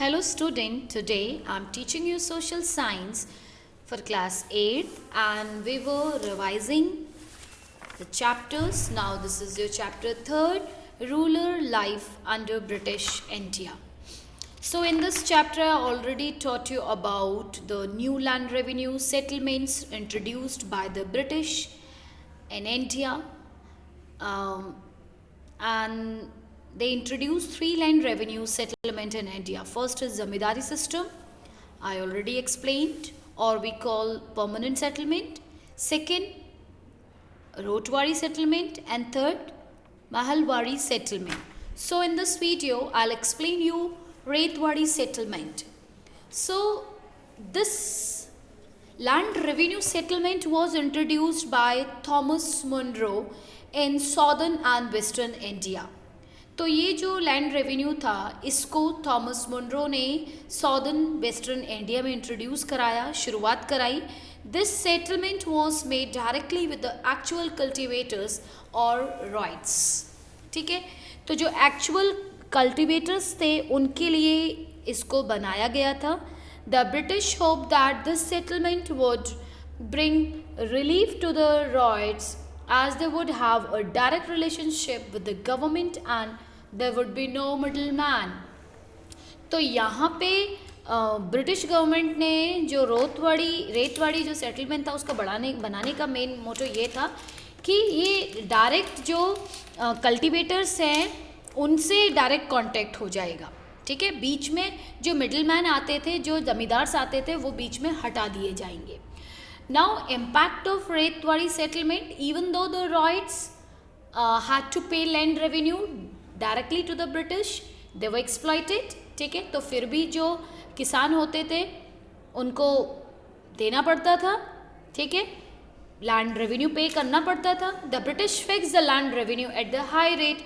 Hello student, today I am teaching you social science for class 8 and we were revising the chapters. Now this is your chapter 3rd, Rural Life under British India. So in this chapter I already taught you about the new land revenue settlements introduced by the British in India, and they introduced 3 land revenue settlement in India. First is Zamindari system, I already explained, or we call permanent settlement. Second, Rotwari settlement, and third, Mahalwari settlement. So in this video, I'll explain you Rotwari settlement. So this land revenue settlement was introduced by Thomas Munro in southern and western India. तो ये जो land revenue था इसको Thomas Munro ने southern western India में introduce कराया, शुरुआत कराई. This settlement was made directly with the actual cultivators और राइट्स. ठीक है, तो जो एक्चुअल कल्टीवेटर्स थे उनके लिए इसको बनाया गया था. The British hope that this settlement would bring relief to the ryots as they would have a direct relationship with the government and there would be no middleman. तो यहाँ पे ब्रिटिश गवर्नमेंट ने जो रेतवाड़ी जो सेटलमेंट था उसका बनाने का मेन मोटो ये था कि ये डायरेक्ट जो कल्टीवेटर्स हैं उनसे डायरेक्ट कांटेक्ट हो जाएगा. ठीक है, बीच में जो मिडलमैन आते थे, जो जमींदार आते थे, वो बीच में हटा दिए जाएंगे. Now, impact of Rotwari settlement, even though the Royds had to pay land revenue directly to the British, they were exploited. ठीक है, तो फिर भी जो किसान होते थे उनको देना पड़ता था. ठीक है, लैंड रेवेन्यू पे करना पड़ता था. The British fix the land revenue at the high rate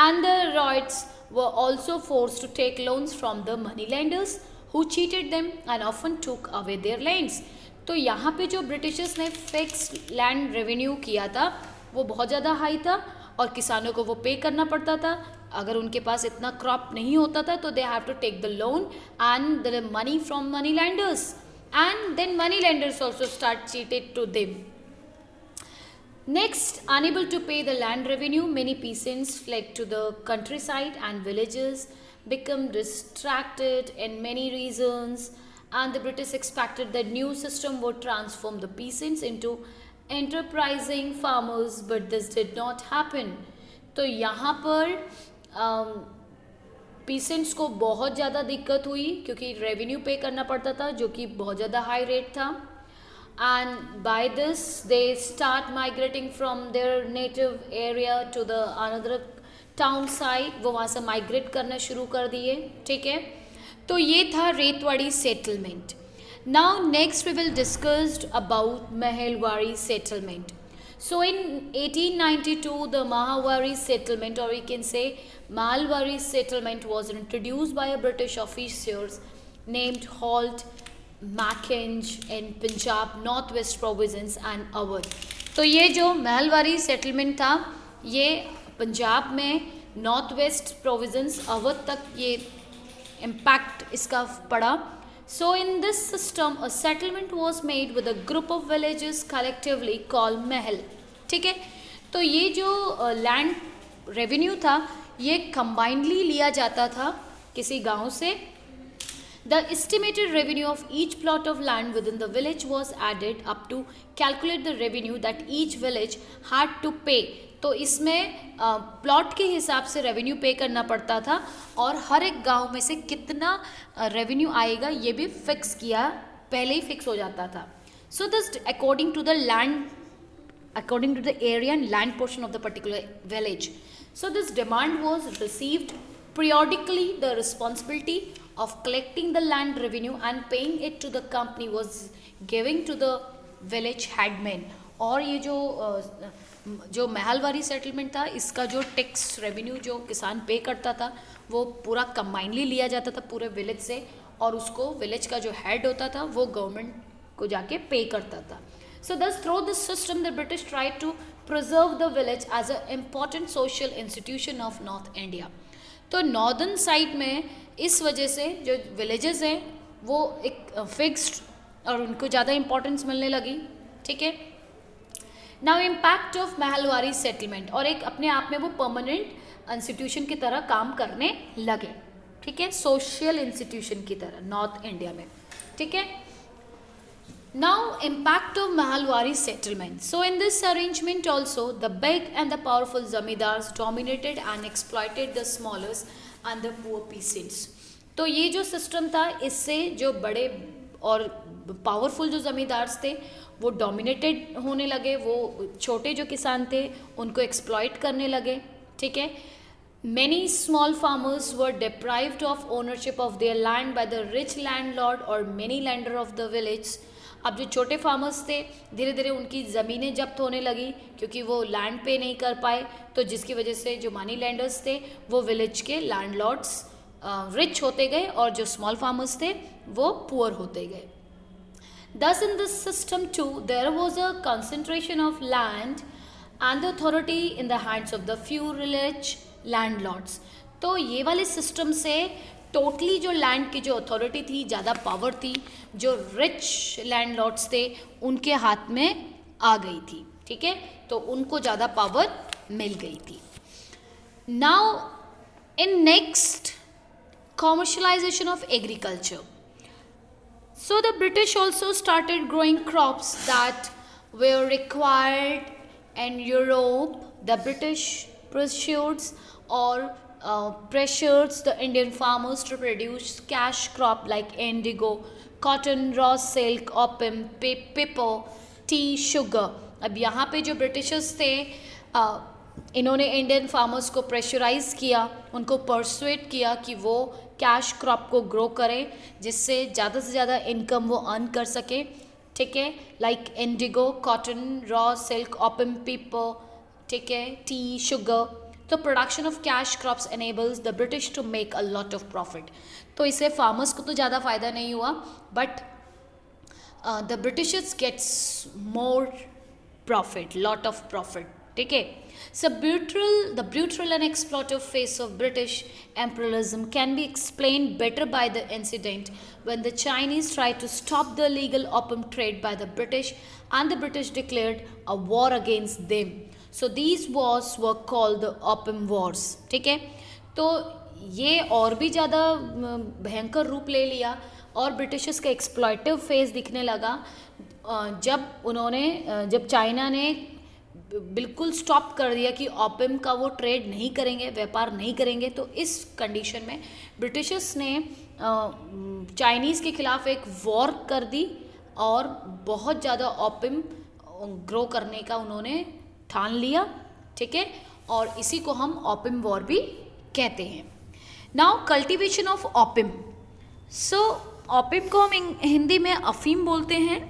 and the Royds were also forced to take loans from the moneylenders who cheated them and often took away their lands. तो यहाँ पे जो Britishers ने fix land revenue किया था वो बहुत ज़्यादा हाई था और किसानों को वो पे करना पड़ता था. अगर उनके पास इतना क्रॉप नहीं होता था तो they have to take the loan and the money from money lenders and then money lenders also start cheated to them. Next, unable to pay the land revenue, many peasants fled to the countryside and villages become distracted in many reasons, and the British expected that new system would transform the peasants into enterprising farmers, but this did not happen. तो यहाँ पर peasants को बहुत ज़्यादा दिक्कत हुई क्योंकि revenue पे करना पड़ता था जो कि बहुत ज़्यादा हाई रेट था. And by this they start migrating from their native area to the another town side. वो वहाँ से माइग्रेट करना शुरू कर दिए. ठीक है, तो ये था Ryotwari settlement. Now next we will discussed about Mahalwari settlement. So in 1892 the Mahalwari settlement, or we can say Mahalwari settlement, was introduced by a British officers named Holt Mackenzie in Punjab, North West Province and Awadh. तो ये जो Mahalwari settlement था ये पंजाब में north west province Awadh तक ये impact इसका पड़ा. So in this system a settlement was made with a group of villages collectively called mahal. ठीक है, तो ये जो लैंड रेवेन्यू था ये कंबाइंडली लिया जाता था किसी गांव से. The estimated revenue of each plot of land within the village was added up to calculate the revenue that each village had to pay. तो इसमें प्लॉट के हिसाब से रेवेन्यू पे करना पड़ता था और हर एक गांव में से कितना रेवेन्यू आएगा ये भी फिक्स किया, पहले ही फिक्स हो जाता था. So this according to the land, according to the area and land portion of the particular village. So this demand was received periodically. The responsibility of collecting the land revenue and paying it to the company was giving to the village headman. और ये जो Mahalwari settlement था इसका जो tax revenue जो किसान पे करता था वो पूरा कंबाइनली लिया जाता था पूरे विलेज से और उसको विलेज का जो हेड होता था वो गवर्नमेंट को जाके पे करता था. So thus through this system the British tried to preserve the village as an important social institution of North India. तो नॉर्दर्न साइड में इस वजह से जो विलेजेस हैं वो एक फिक्स्ड और उनको ज़्यादा इम्पोर्टेंस मिलने लगी, ठीक है। Now impact of Mahalwari settlement, और एक अपने आप में वो परमानेंट इंस्टीट्यूशन की तरह काम करने लगे, ठीक है, सोशल इंस्टीट्यूशन की तरह नॉर्थ इंडिया में, ठीक है। Now impact of Mahalwari settlement. So in this arrangement also the big and the powerful zamindars dominated and exploited the smaller and the poor peasants. तो ये जो सिस्टम था इससे जो बड़े और पावरफुल जो ज़मींदार थे वो डोमिनेटेड होने लगे, वो छोटे जो किसान थे उनको एक्सप्लॉइट करने लगे, ठीक है। Many small farmers were deprived of ownership of their land by the rich landlord or many lender of the village. अब जो छोटे फार्मर्स थे धीरे धीरे उनकी ज़मीनें जब्त होने लगी क्योंकि वो लैंड पे नहीं कर पाए, तो जिसकी वजह से जो मनी लैंडर्स थे वो विलेज के लैंडलॉर्ड्स रिच होते गए और जो स्मॉल फार्मर्स थे वो पुअर होते गए। Thus in this system too there was a concentration of land and the authority in the hands of the few rich landlords. तो ये वाले सिस्टम से टोटली जो लैंड की जो अथॉरिटी थी, ज़्यादा पावर थी, जो रिच लैंडलॉर्ड्स थे उनके हाथ में आ गई थी, ठीक है, तो उनको ज़्यादा पावर मिल गई थी। Now in next commercialisation of agriculture. So the British also started growing crops that were required in Europe. The British pursued or pressured the Indian farmers to produce cash crop like indigo, cotton, raw silk, opium, pepper, tea, sugar. अब यहाँ पे जो Britishers थे इन्होंने Indian farmers को pressurise किया, उनको persuade किया कि वो कैश क्रॉप को ग्रो करें जिससे ज़्यादा से ज़्यादा इनकम वो अर्न कर सके, ठीक है, like indigo, cotton, raw silk, opium, paper, ठीक है, टी, शुगर. तो production of cash crops enables the British to make a lot of profit. तो इससे फार्मर्स को तो ज़्यादा फ़ायदा नहीं हुआ but the Britishers gets more profit, lot of profit, ठीक है. So the brutal and exploitative face of British imperialism can be explained better by the incident when the Chinese tried to stop the illegal opium trade by the British and the British declared a war against them. So these wars were called the Opium Wars. ठीक है, तो ये और भी ज़्यादा भयंकर रूप ले लिया और ब्रिटिशर्स का एक्सप्लॉइटिव फेस दिखने लगा जब चाइना ने बिल्कुल स्टॉप कर दिया कि ओपियम का वो ट्रेड नहीं करेंगे, व्यापार नहीं करेंगे. तो इस कंडीशन में ब्रिटिशर्स ने चाइनीज़ के खिलाफ एक वॉर कर दी और बहुत ज़्यादा ओपियम ग्रो करने का उन्होंने ठान लिया, ठीक है, और इसी को हम ओपियम वॉर भी कहते हैं. Now cultivation of opium. So opium को हम हिंदी में अफीम बोलते हैं.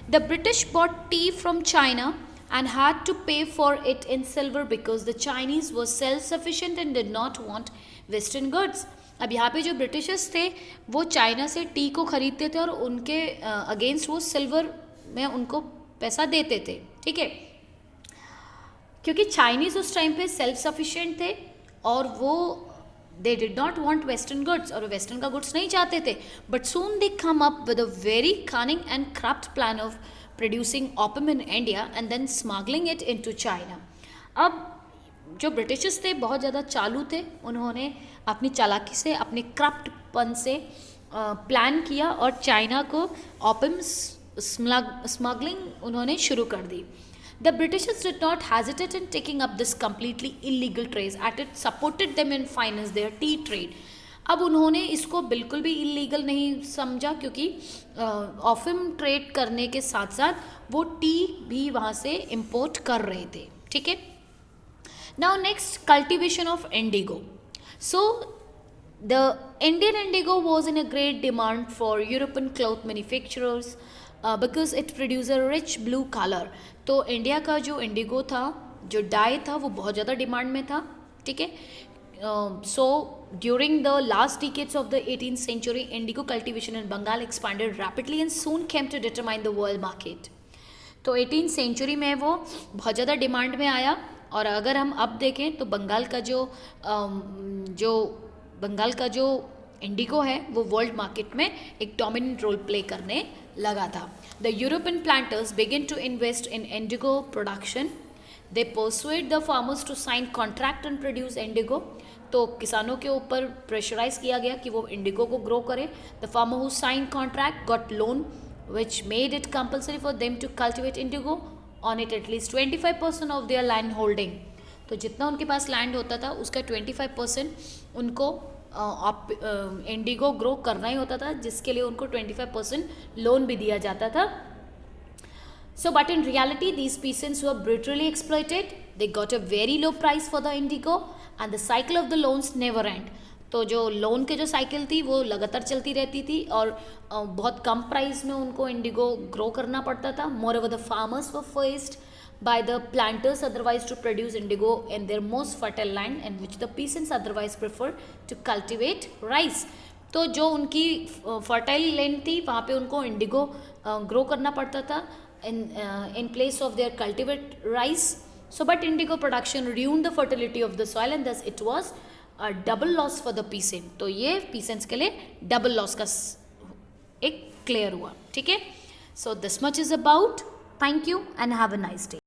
The British bought tea from China and had to pay for it in silver because the Chinese were self-sufficient and did not want Western goods. अब यहाँ पे जो ब्रिटिशर्स थे वो चाइना से टी को ख़रीदते थे और उनके अगेंस्ट वो सिल्वर में उनको पैसा देते थे, ठीक है, क्योंकि चाइनीज़ उस टाइम पे सेल्फ सफिशिएंट थे और वो they did not want western goods और वेस्टर्न का गुड्स नहीं चाहते थे. But soon they come up with a very cunning and corrupt plan of producing opium in India and then smuggling it into China. अब जो Britishers थे बहुत ज़्यादा चालू थे, उन्होंने अपनी चालाकी से, अपने क्रप्टपन से प्लान किया और चाइना को ओपियम स्मगलिंग उन्होंने शुरू कर दी. The Britishers did not hesitate in taking up this completely illegal trade as it supported them in finance their tea trade. अब उन्होंने इसको बिल्कुल भी इलीगल नहीं समझा क्योंकि ओपियम ट्रेड करने के साथ साथ वो टी भी वहाँ से इंपोर्ट कर रहे थे, ठीक है. Now next cultivation of Indigo. So the Indian Indigo was in a great demand for European cloth manufacturers because it produce a rich blue colour. तो इंडिया का जो इंडिगो था, जो डाई था, वो बहुत ज़्यादा डिमांड में था, ठीक है. So during the last decades of the 18th century, indigo cultivation in Bengal expanded rapidly and soon came to determine the world market. तो 18th century में वो बहुत ज़्यादा डिमांड में आया और अगर हम अब देखें तो बंगाल का जो इंडिगो है वो वर्ल्ड मार्केट में एक डोमिनेंट रोल प्ले करने लगा था. The European planters begin to invest in indigo production. They persuade the farmers to sign contract and produce indigo. तो किसानों के ऊपर प्रेशराइज किया गया कि वो इंडिगो को ग्रो करें. The farmer who sign contract got loan which made it compulsory for them to cultivate indigo on it at least 25% of their land holding. तो जितना उनके पास लैंड होता था उसका 25% उनको इंडिगो ग्रो करना ही होता था, जिसके लिए उनको 25% लोन भी दिया जाता था. So but in reality these peasants were brutally exploited. They got a very low price for the indigo and the cycle of the loans never end. तो जो लोन के जो साइकिल थी वो लगातार चलती रहती थी और बहुत कम प्राइस में उनको इंडिगो ग्रो करना पड़ता था. More over the farmers were faced by the planters otherwise to produce indigo in their most fertile land and which the peasants otherwise prefer to cultivate rice. तो जो उनकी फर्टाइल लैंड थी वहाँ पे उनको इंडिगो ग्रो करना पड़ता था in place of their cultivate rice. So but indigo production ruined the fertility of the soil and thus it was a double loss for the peasant. तो ये peasants के लिए double loss का एक clear हुआ. ठीक है. So this much is about. Thank you and have a nice day.